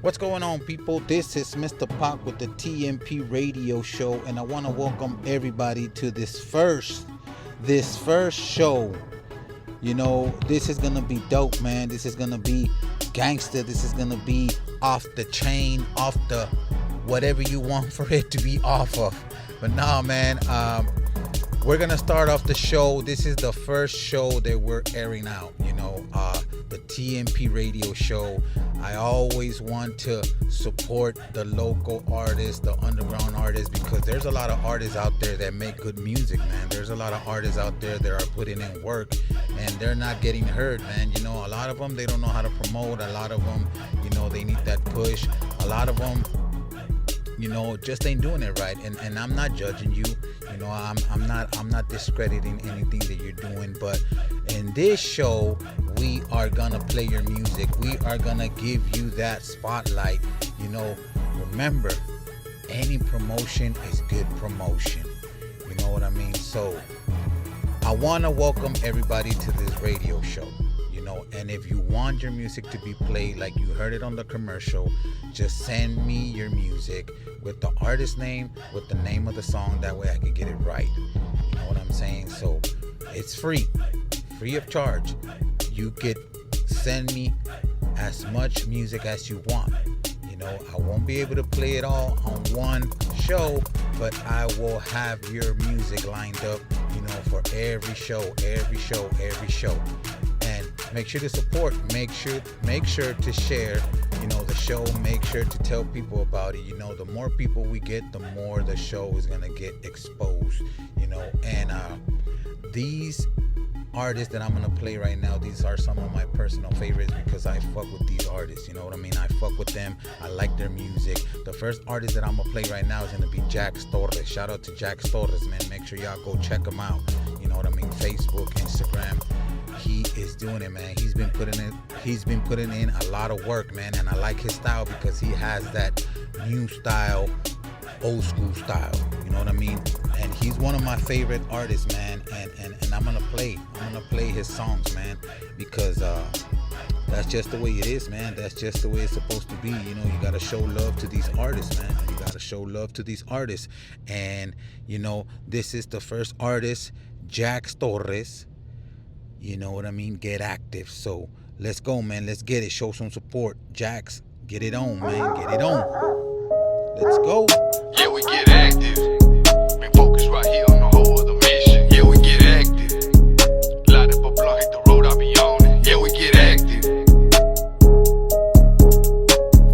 What's going on, people? This is Mr. Pac with the TMP Radio Show, and I want to welcome everybody to this first show. You know, this is gonna be dope, man. This is gonna be gangster. This is gonna be off the chain, off the whatever you want for it to be off of. But nah, man, we're gonna start off the show. This is the first show that we're airing out, the TMP Radio Show. I always want to support the local artists, the underground artists, because there's a lot of artists out there that make good music, man. There's a lot of artists out there that are putting in work and they're not getting heard, man. A lot of them, they don't know how to promote. A lot of them, they need that push. A lot of them, just ain't doing it right. And I'm not judging you. I'm not discrediting anything that you're doing, but in this show, we are gonna play your music. We are gonna give you that spotlight. Remember, any promotion is good promotion. You know what I mean? So I want to welcome everybody to this radio show. And if you want your music to be played like you heard it on the commercial, just send me your music with the artist name, with the name of the song. That way I can get it right. You know what I'm saying? So it's free of charge. You could send me as much music as you want. I won't be able to play it all on one show, but I will have your music lined up, for every show. And make sure to support, make sure to share, the show. Make sure to tell people about it. The more people we get, the more the show is gonna get exposed. And these artists that I'm gonna play right now, these are some of my personal favorites because I fuck with these artists. You know what I mean? I fuck with them. I like their music. The first artist that I'm gonna play right now is gonna be Jax Torres. Shout out to Jax Torres, man. Make sure y'all go check him out. You know what I mean? Facebook, Instagram. He is doing it, man. He's been putting in a lot of work, man, and I like his style because he has that new style, old school style. You know what I mean? And he's one of my favorite artists, man. And I'm gonna play his songs, man, because that's just the way it is, man. That's just the way it's supposed to be. You gotta show love to these artists, man. You gotta show love to these artists. And this is the first artist, Jax Torres. You know what I mean? Get active. So let's go, man. Let's get it. Show some support. Jax, get it on, man. Get it on. Let's go. Yeah, we get active. Been focused right here on the whole of the mission. Yeah, we get active. Light up a blunt, hit the road, I be on it. Yeah, we get active.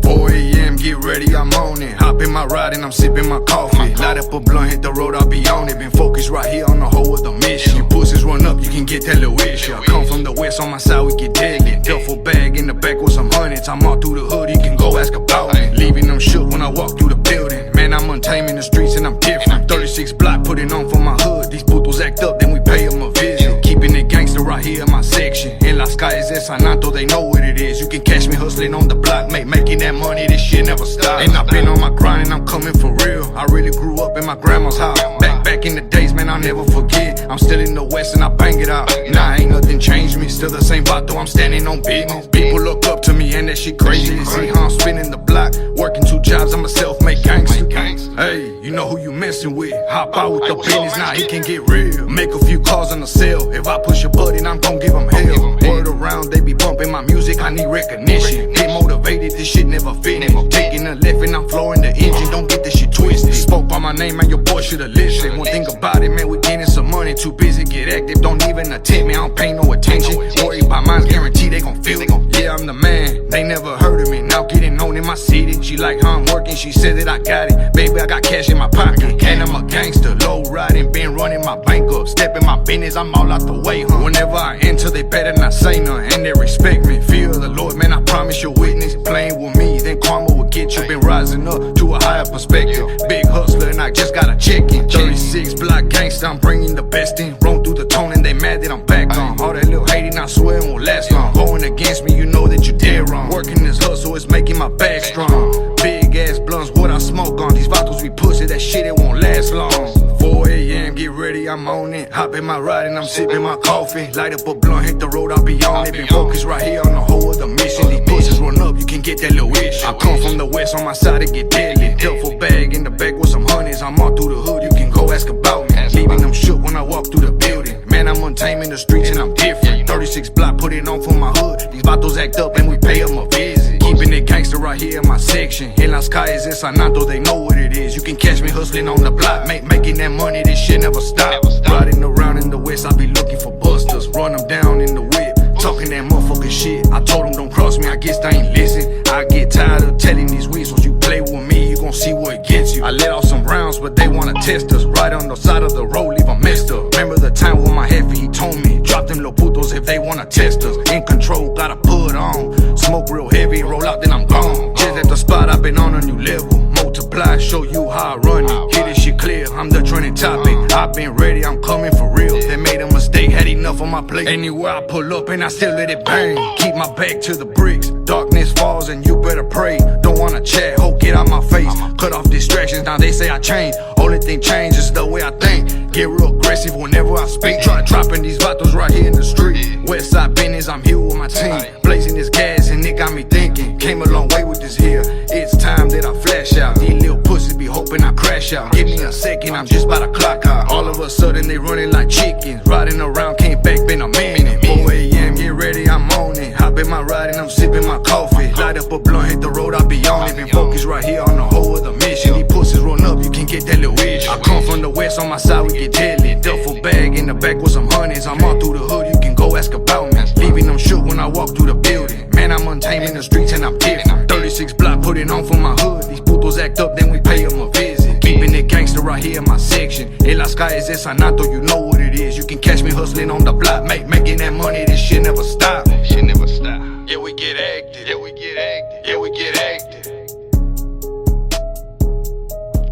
4 a.m., get ready, I'm on it. Hop in my ride and I'm sipping my coffee. Light up a blunt, hit the road, I be on it. Been focused right here on the whole of the mission. You pussies run up, you can get that little issue. I come from the west, on my side we get deadly. Duffel bag in the back with some hundreds. I'm all through the hood, you can go ask about me. Leaving them shook when I walk through the building. Man, I'm untamed in the streets and I'm different. 36 block, putting on for my hood. These putos act up, then we pay them a visit. Keeping it gangster right here in my section. In Las Calles de San Anto, they know what it is. You can catch me hustling on the block, making that money, this shit never stops. And I've been on my grind and I'm coming for real. I really grew up in my grandma's house. Back in the days, man, I'll never forget. I'm still in the west and I bang it out. Nah, ain't nothing changed me. Still the same vato, I'm standing on business. People look up to me and that shit crazy. See how I'm spinning the block, working 2 jobs, I'm a self-made gangster. Hey, you know who you messing with. Hop out with the business, now it can get real. Make a few calls on the cell. If I push a button, I'm gon' give them hell. Word around, they be bumping my music, I need recognition. Get motivated, this shit never finished. Taking a left and I'm flooring the engine, don't get this shit twisted. Spoke by my name, man, your boy should've listened. One thing about it, man, we getting some money. Too busy, get active, don't even attempt me, I don't pay no attention. Worry about mine, guarantee they gon' feel it. Yeah, I'm the man, they never heard of me. Now getting known in my city. She like how I'm working, she said that I got it. Baby, I got cash in my pocket, and I'm a gangster. Low riding, been running my bank up. Stepping my business, I'm all out the way, huh? Whenever I enter, they better not say nothing, and they respect me. Fear the Lord, man, I promise you're witness. Playing with me, then karma will get you. Been rising up to a higher perspective. Big hustler, and I just got a check in. 36 block gangster, I'm bringing the best in. Roll through the tone, and they mad that I'm back on. All that little hating, I swear, won't last long. Going against me, you know that you dead wrong. Working this hustle, it's making my bag strong. Big ass blunts, what I smoke on. These vatos we pussy, that shit, it won't last long. 4 a.m., get ready, I'm on it. Hop in my ride and I'm sipping my coffee. Light up a blunt, hit the road, I'll be on it. Been focused right here on the whole of the mission. These pussies run up, you can get that little issue. I come from the west, on my side it get deadly. Duffel bag in the back with some honeys. I'm all through the hood, you can go ask about me. Leaving them shook when I walk through the building. Man, I'm untamed in the streets and I'm different. 36 block, put it on for my hood. These vatos act up and we pay them a visit. Keeping it gangster right here in my section. En las calles in San Anto, they know what it is. You can catch me hustling on the block, making that money, this shit never stop. Riding around in the west, I be looking for busters. Run them down in the whip, talking that motherfucking shit. I told them don't cross me, I guess they ain't listen. I get tired of telling these weasels, you play with me, you gon' see what gets you. I let off some rounds, but they wanna test us. Right on the side of the road, leave 'em messed up. Remember the time when my heavy, he told me, drop them little putos if they wanna test us. In control, gotta put on. Smoke real heavy, roll out, then I'm gone. Just at the spot, I've been on a new level. Multiply, show you how I run it. Get this shit clear, I'm the trending topic. I've been ready, I'm coming for real. They made a mistake, had enough on my plate. Anywhere I pull up and I still let it bang. Keep my back to the bricks. Darkness falls and you better pray. Don't wanna chat, ho, get out my face. Cut off distractions, now they say I changed. Only thing changed is the way I think. Get real aggressive whenever I speak. Try dropping these vatos right here in the street. Westside business, I'm here with my team. Blazing this gas and it got me thinking. Came a long way with this here. It's time that I flash out. These little pussies be hoping I crash out. Give me a second, I'm just about to clock out. All of a sudden they running like chickens. Riding around, came back, been a minute. 4 a.m., get ready, I'm on it. Hop in my ride and I'm sipping my coffee. Light up a blunt, hit the road, I be on it. Been focused right here on the whole of the mission. These pussies run up, you can get that little issue. I come from the west, on my side we get deadly. Duffel bag in the back with some honeys. I'm all through the hood, you can go ask about me. Leaving them shook when I walk through the building. Man, I'm untamed in the streets and I'm different. 36 block, put it on for my hood. These putos act up, then we pay them a visit. Keeping it gangster right here in my section. En las calles in San Anto, you know what it is. You can catch me hustling on the block, making that money, this shit never stop. Shit never stop. Yeah, we get active. Yeah, we get active. Yeah, we get active.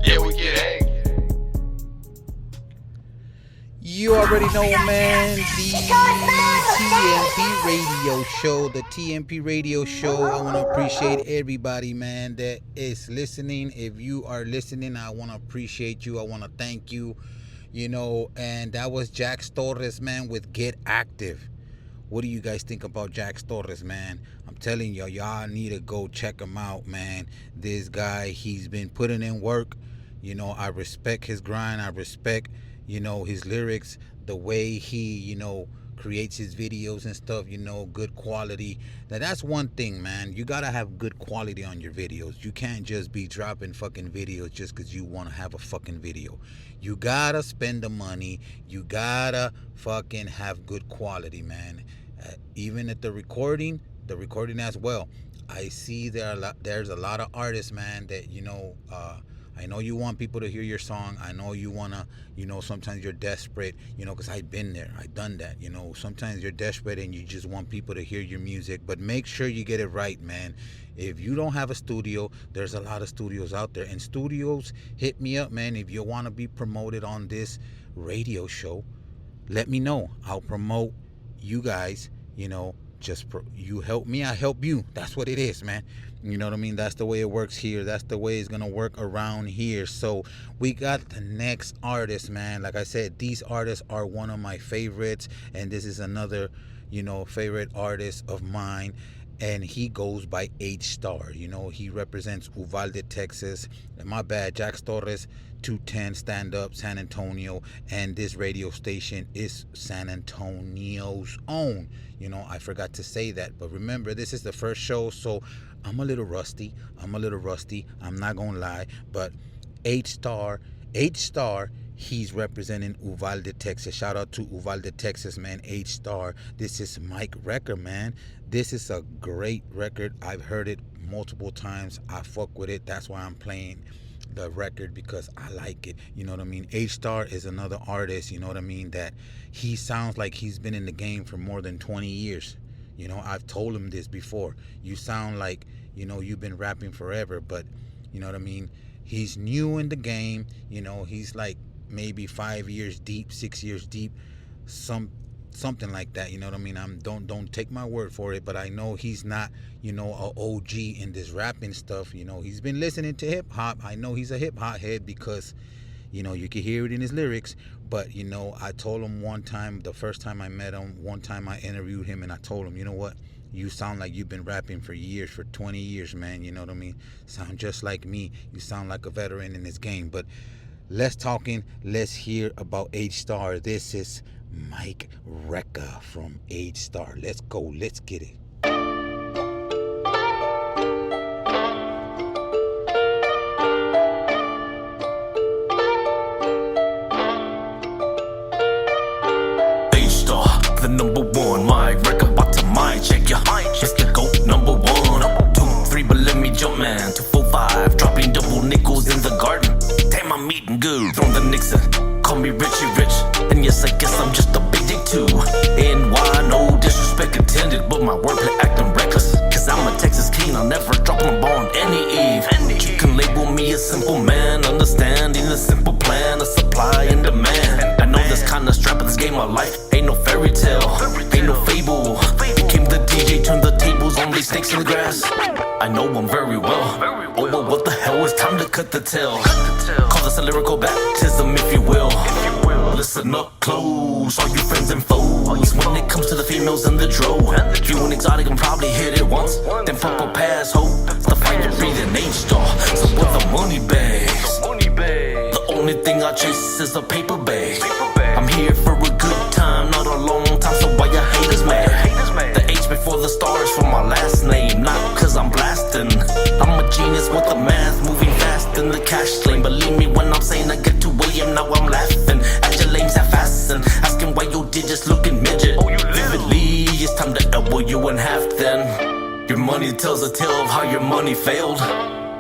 Yeah, we get active. You already know, man, the TMP Radio Show, the TMP Radio Show. I want to appreciate everybody, man, that is listening. If you are listening, I want to appreciate you. I want to thank you, and that was Jax Torres, man, with Get Active. What do you guys think about Jax Torres, man? I'm telling y'all need to go check him out, man. This guy, he's been putting in work. I respect his grind. I respect his lyrics, the way he, creates his videos and stuff, good quality. Now, that's one thing, man. You got to have good quality on your videos. You can't just be dropping fucking videos just because you want to have a fucking video. You got to spend the money. You got to fucking have good quality, man. Even at the recording as well. I see there's a lot of artists, man, that, I know you want people to hear your song. I know you want to, sometimes you're desperate, because I've been there. I've done that, Sometimes you're desperate and you just want people to hear your music. But make sure you get it right, man. If you don't have a studio, there's a lot of studios out there. And studios, hit me up, man. If you want to be promoted on this radio show, let me know. I'll promote you guys, you help me, I help you. That's what it is, man. You know what I mean? That's the way it works here. That's the way it's going to work around here. So we got the next artist, man. Like I said, these artists are one of my favorites. And this is another, favorite artist of mine. And he goes by H-Star. He represents Uvalde, Texas. And my bad, Jax Torres, 210 Stand Up, San Antonio. And this radio station is San Antonio's own. I forgot to say that. But remember, this is the first show, so I'm a little rusty. I'm not going to lie. But H-Star, he's representing Uvalde, Texas. Shout out to Uvalde, Texas, man. H-Star. This is Mike record, man. This is a great record. I've heard it multiple times. I fuck with it. That's why I'm playing the record, because I like it. You know what I mean? H-Star is another artist, you know what I mean, that he sounds like he's been in the game for more than 20 years. I've told him this before. You sound like, you've been rapping forever, but you know what I mean? He's new in the game. He's like maybe 5 years deep, 6 years deep, something like that. You know what I mean? Don't take my word for it, but I know he's not, a OG in this rapping stuff. He's been listening to hip hop. I know he's a hip hop head because, you can hear it in his lyrics. But, I told him one time, the first time I met him, one time I interviewed him, and I told him, you know what? You sound like you've been rapping for years, for 20 years, man. You know what I mean? Sound just like me. You sound like a veteran in this game. But let's hear about H Star. This is Mike Recca from H Star. Let's go. Let's get it. The number one, Mike Recca, about to mic check ya. It's the GOAT number one. 2, 3, but let me jump, man. 2, 4, 5, dropping double nickels in the garden. Damn, I'm eating good. From the Nixon, call me Richie Rich. And yes, I guess I'm just a big dick too. And why, no disrespect intended, but my wordplay acting reckless. Cause I'm a Texas king, I'll never drop my ball on any eve. You can label me a simple man, understanding the simple plan of supply and demand. I know this kinda strap, but this game of life ain't no fairy tale, ain't no fable. Became the DJ, turned the tables, only snakes in the grass. I know I'm very well. Oh, but what the hell, it's time to cut the tail. Call this a lyrical baptism, if you will. Listen up close, all you friends and foes. When it comes to the females and the dro, you an exotic and probably hit it once, then purple pass hope. The fire breathing H-Star, so with the money bags. The only thing I chase is a paper bag. I'm here for a good time, not a long time, so why your haters mad? The H before the stars for my last name, not cause I'm blasting. I'm a genius with the math, moving fast in the cash lane. Believe me when I'm saying I get to William, now I'm laughing at your lames half assing, asking why your digits looking midget. Vividly, it's time to elbow you in half then. Your money tells a tale of how your money failed.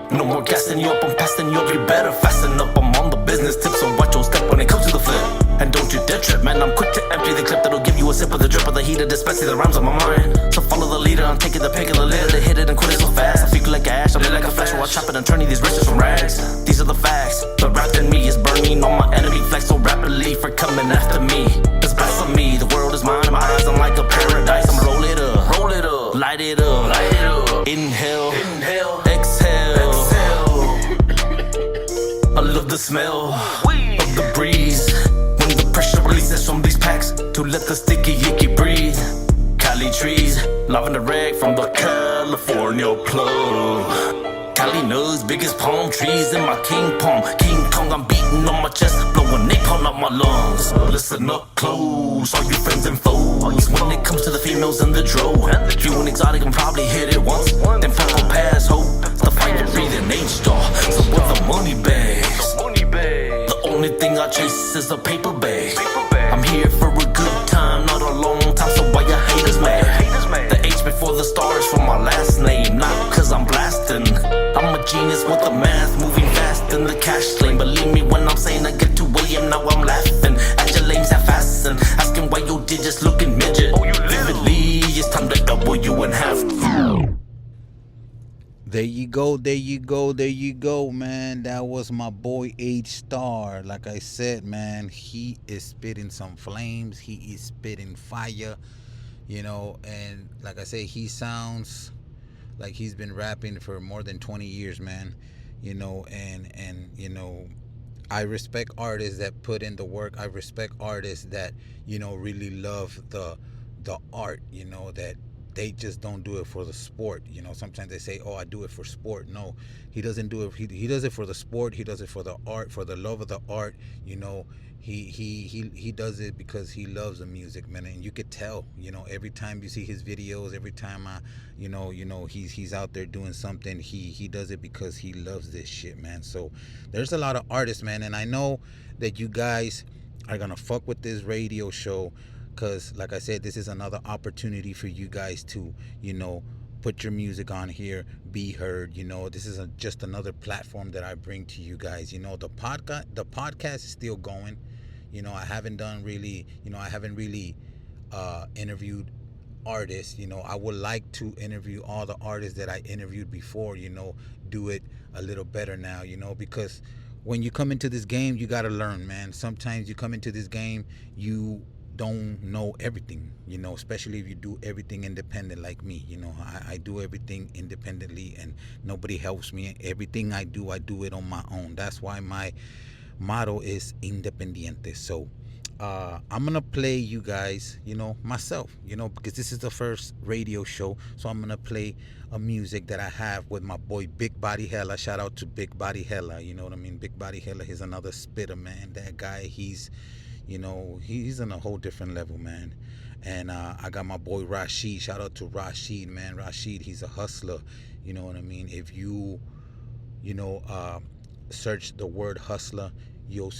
No more gassing you up, I'm passing you up, you better fasten up. I'm on the business tip, so watch your step when it comes to the flip. And don't you dare trip, man, I'm quick to empty the clip. That'll give you a sip of the drip of the heat of dispensing the rhymes on my mind. So follow the leader, I'm taking the pick of the litter to hit it and quit it so fast. I feel like ash, I'm like a flash while I chop it and turning these riches from rags. These are the facts, the rap in me is burning on my enemy flex so rapidly for coming after me. It's blasphemy, the world is mine, my eyes, I'm like a paradise. I'm roll it up, light it up, inhale, exhale. I love the smell of the breeze when the pressure releases from these packs to let the sticky icky breathe. Cali trees, lavender rag from the California plug. Cali nugs, biggest palm trees in my king palm. King Kong, I'm beating on my chest, blowing napalm out my lungs. Listen up close, all you friends and foes. When it comes to the females and the dro, you an exotic and probably hit it once, then purple pass hope. The fire breathing H-Star, so with the money bags. The only thing I chase is a paper bag. I'm here for a good time, not a long time, so why your haters mad? The H before the stars for my last name, not cause I'm blasting. I'm a genius with the math, moving fast in the cash lane. Believe me when I'm saying I get to William, now I'm laughing at your lames half-assing, asking why your digits looking midget. Vividly, it's time to double you in half. There you go, man. That was my boy H Star. Like I said, man, he is spitting some flames. He is spitting fire, and like I say, he sounds like he's been rapping for more than 20 years, man. And I respect artists that put in the work. I respect artists that, really love the art, that they just don't do it for the sport. Sometimes they say, oh, I do it for sport. No, he doesn't do it. He does it for the sport. He does it for the art, for the love of the art. He does it because he loves the music, man. And you could tell, every time you see his videos, every time he's out there doing something, he does it because he loves this shit, man. So there's a lot of artists, man. And I know that you guys are going to fuck with this radio show, because like I said, this is another opportunity for you guys to, put your music on here, be heard. This is just another platform that I bring to you guys. The podcast is still going. I haven't done really, I haven't really interviewed artists. I would like to interview all the artists that I interviewed before, do it a little better now, because when you come into this game, you got to learn, man. Sometimes you come into this game, you don't know everything, especially if you do everything independent like me. I do everything independently and nobody helps me. Everything I do it on my own. That's why my motto is independiente. So I'm gonna play you guys, myself, because this is the first radio show. So I'm gonna play a music that I have with my boy Big Body Hella. Shout out to Big Body Hella. You know what I mean? Big Body Hella is another spitter, man. That guy, he's on a whole different level, man. And I got my boy Rashid. Shout out to Rashid, man. Rashid, he's a hustler. You know what I mean? If you search the word hustler, you'll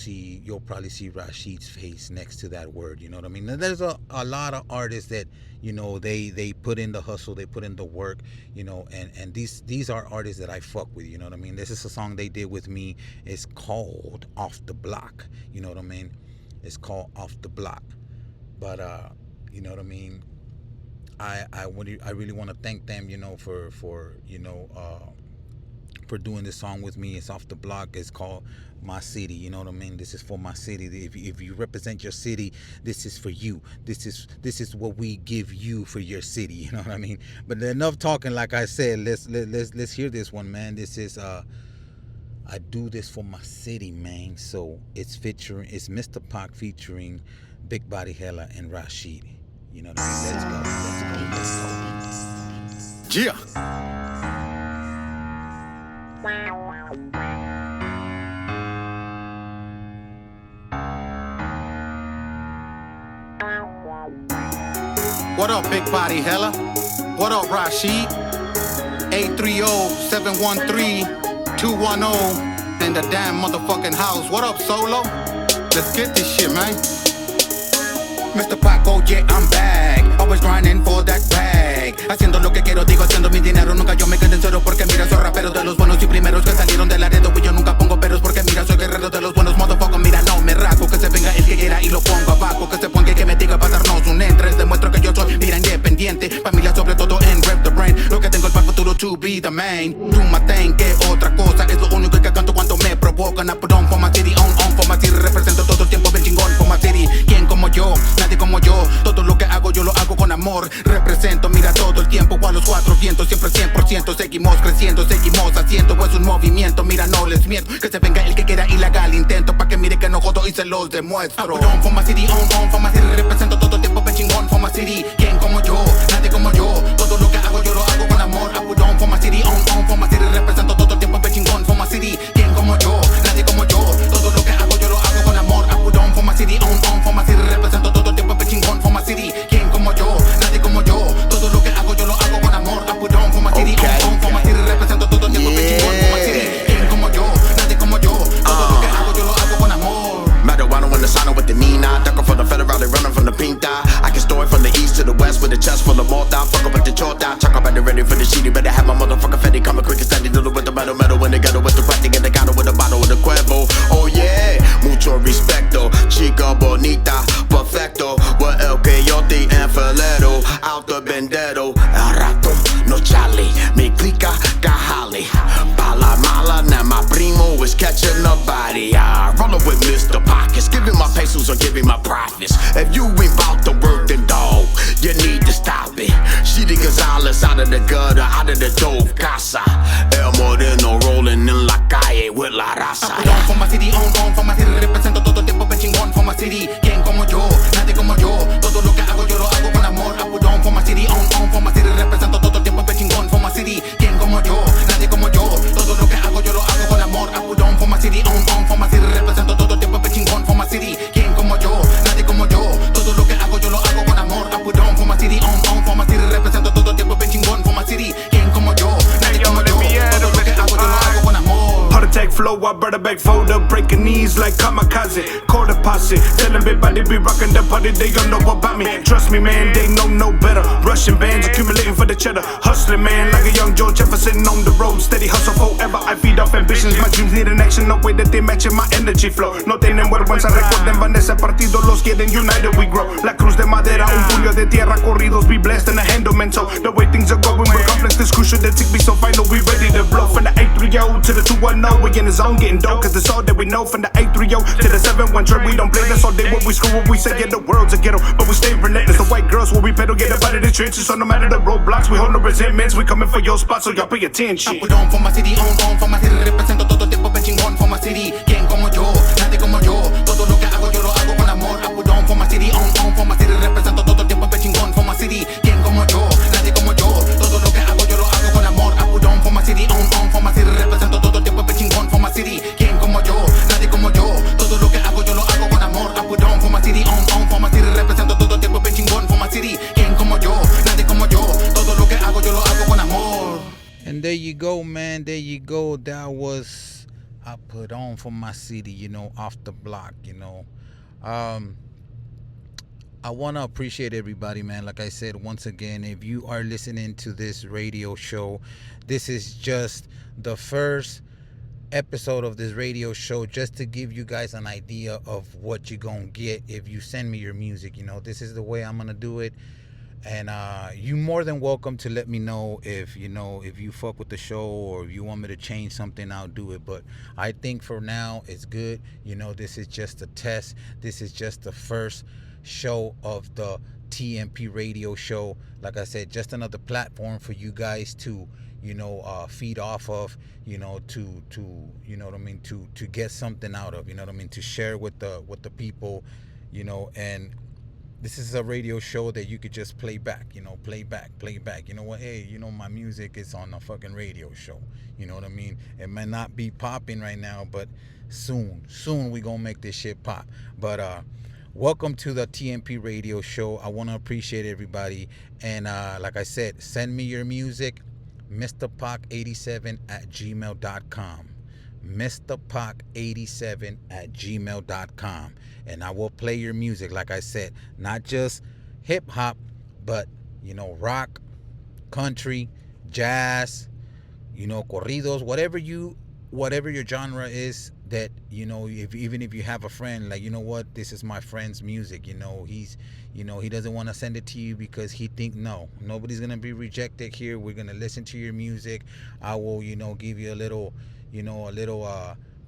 probably see Rashid's face next to that word. You know what I mean? Now, there's a lot of artists that they put in the hustle, they put in the work, and these are artists that I fuck with. You know what I mean? This is a song they did with me. It's called Off the Block. You know what I mean? It's called Off the Block. But you know what I mean? I really want to thank them, for doing this song with me. It's Off the Block. It's called My City. You know what I mean? This is for my city. If you represent your city, this is for you. This is what we give you for your city. You know what I mean? But enough talking. Like I said, let's hear this one, man. This is I do this for my city, man. So it's Mr. Pac featuring Big Body Hella and Rashid. You know what I mean? Let's go. Yeah. What up, Big Body Hella? What up, Rashid? 830-713-210 in the damn motherfucking house. What up, Solo? Let's get this shit, man. Mr. Paco, yeah, I'm back. Always grinding for that bag. Haciendo lo que quiero, digo, haciendo mi dinero. Nunca yo me quedé en cero porque mira, soy rapero de los buenos y primeros que salieron del Laredo. Y yo nunca pongo peros porque mira, soy guerrero de los buenos, motherfucker. Mira, no me rasgo, que se venga el que quiera y lo pongo abajo. Que se ponga y que me diga pasarnos un entre. Demuestro que yo soy, mira, independiente. Familia sobre todo en Rep the Brain. Lo que tengo es para el futuro to be the main. Do my thing, que otra cosa es lo único que canto cuando me provocan. I put on for my city, on for my city. Represento todo el tiempo bien chingón for my city. ¿Quién como yo? Nadie como yo. Todo lo que hago yo lo hago con amor. Represento, mira, todo el tiempo a los cuatro vientos. Siempre 100%, seguimos creciendo, seguimos haciendo. Es un movimiento, mira, no les miento. Que se venga el que quiera y le haga el intento. Pa' que mire que no jodo y se los demuestro. I put on for my city, on for my city. Represento todo el tiempo bien chingón for my city. ¿Quién como yo? Nadie como yo. Todo lo que hago yo lo hago con amor. I put on for my city, on for my city. Represento todo el tiempo bien chingón for my city. ¿Quién como yo? Nadie como yo. Todo lo que hago yo lo hago con amor. I put on for my city, on for my city. Represento todo el tiempo bien chingón for my city. ¿Quién como yo? Nadie como yo. Todo lo que hago yo lo hago con amor. I put on for my city, on for my city. Represento todo el tiempo bien chingón for my city. ¿Quién como yo? Nadie como yo. Todo lo que hago yo lo hago con amor. Marijuana when the sign with the Nina. Ducking for the federal, they running from the Pinta. I can store it from the east to the west with a chest full of mortar. Fuck up with the chota. Chuck up at the ready for the sheet. Better have my motherfucking Fetty coming quick and steady. Little with the metal when they gather with the party. Get the counter with a bottle with the Cuervo. Oh yeah, mucho respecto. Chica bonita, perfecto. What el que yo te enfileto. Out the vendetto. El rato, no chale. Me clica, cajale. Pala mala, now my primo is catching the body. I roll up with Mr. Pockets. Giving my pesos or giving my profits. If you ain't bout to work, then dog, you need to stop it. Shitty Gonzalez out of the gutter, out of the dope casa. El Moreno rolling in la calle with la raza. I put on for my city, on for my city. Represento todo el tiempo bien chingón for my city. ¿Quién como yo? Nadie como yo. Todo lo que hago yo lo hago con amor. I put on for my city, on for my city. Represento todo el tiempo bien chingón for my city. ¿Quién como yo? Nadie como yo. Todo lo que hago yo lo hago con amor. I put on for my city, on for my city. Represento todo el tiempo bien chingón for my city. ¿Quién como yo? Nadie como yo. Todo lo que hago yo lo hago con amor. I put on for my city, on for my city. Represento todo el tiempo bien chingón for my city. ¿Quién como yo? Nadie como yo. Todo lo que hago yo lo hago con amor. Heart attack flow, I brought a back photo. Breaking knees like kamikaze. Call deposit. Tellin' big body be rockin' the party. They don't know about me. Trust me, man, they know no better. Russian bands accumulating for the cheddar. Hustling, man, like a young Joe Jefferson on the road. Steady hustle forever. I feed off ambitions. My dreams need an action. No way that they matching my energy flow. No tienen vergüenza. Recuerden, van ese partido. Los quieren united, we grow. La cruz de madera, un puño de tierra. Corridos, be blessed and a handle mental. The way things are going, we're complex. This crucial. The tick be so final. We ready to blow. From the 830 to the 210. We in the zone getting dope. Cause it's all that we know. From the 830 to the 713. We don't play. That's all day. What we screw, what we say. Yeah, the world's a ghetto. But we stay relentless. The white girls where we pedal. Get up out of the trenches. So no matter the roadblocks, we hold no resentments. We coming for your spot. So y'all pay attention. I put on for my city, on for my city. Represento todo el tiempo bien chingón for my city. ¿Quién como yo? Nadie como yo. Todo lo que hago yo lo hago con amor. I put on city, on for my city, represento todo el tiempo, chingón for my city. ¿Quién como yo? Nadie como yo. Todo lo que hago yo lo hago con amor. I put on for my city, on for my city, represento todo el tiempo, chingón for my city. ¿Quién como yo? Nadie como yo. Todo lo que hago yo lo hago con amor. I put on for my city, on for my city, represento todo el tiempo, chingón for my city. ¿Quién como yo? Nadie como yo. Todo lo que hago yo lo hago con amor. And there you go, man. There you go. That was I put on for my city, off the block, I want to appreciate everybody, man. Like I said, once again, if you are listening to this radio show, this is just the first episode of this radio show, just to give you guys an idea of what you're going to get if you send me your music. This is the way I'm going to do it. And you more than welcome to let me know if you fuck with the show, or if you want me to change something, I'll do it. But I think for now it's good. This is just a test. This is just the first show of the TMP radio show. Like I said, just another platform for you guys to feed off of, to get something out of, to share with the people, and this is a radio show that you could just play back. Play back. Hey, my music is on a fucking radio show. You know what I mean? It might not be popping right now, but soon we gonna make this shit pop. But welcome to the TMP radio show. I want to appreciate everybody. And like I said, send me your music, mrpoc87@gmail.com. mrpoc87@gmail.com. And I will play your music, like I said, not just hip hop, but rock, country, jazz, corridos, whatever your genre is, that even if you have a friend, like, what, this is my friend's music, he's he doesn't want to send it to you because he think, no, nobody's gonna be rejected here. We're gonna listen to your music. I will give you a little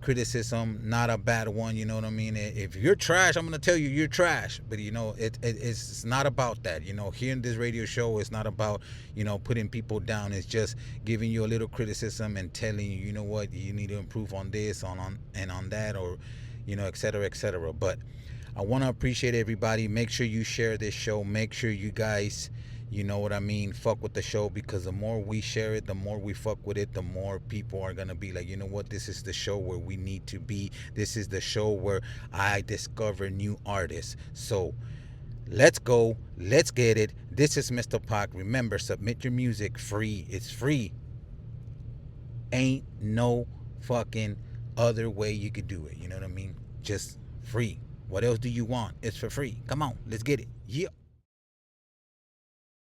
criticism, not a bad one. You know what I mean? If you're trash, I'm gonna tell you you're trash. But it's not about that. Here in this radio show, it's not about putting people down. It's just giving you a little criticism and telling you, what, you need to improve on this, on that, or et cetera, et cetera. But I want to appreciate everybody. Make sure you share this show. Make sure you guys, fuck with the show, because the more we share it, the more we fuck with it, the more people are gonna be like, what, this is the show where we need to be. This is the show where I discover new artists. So let's go, let's get it. This is Mr. Pac. Remember, submit your music free. It's free. Ain't no fucking other way you could do it. You know what I mean? Just free. What else do you want? It's for free. Come on, let's get it. Yeah.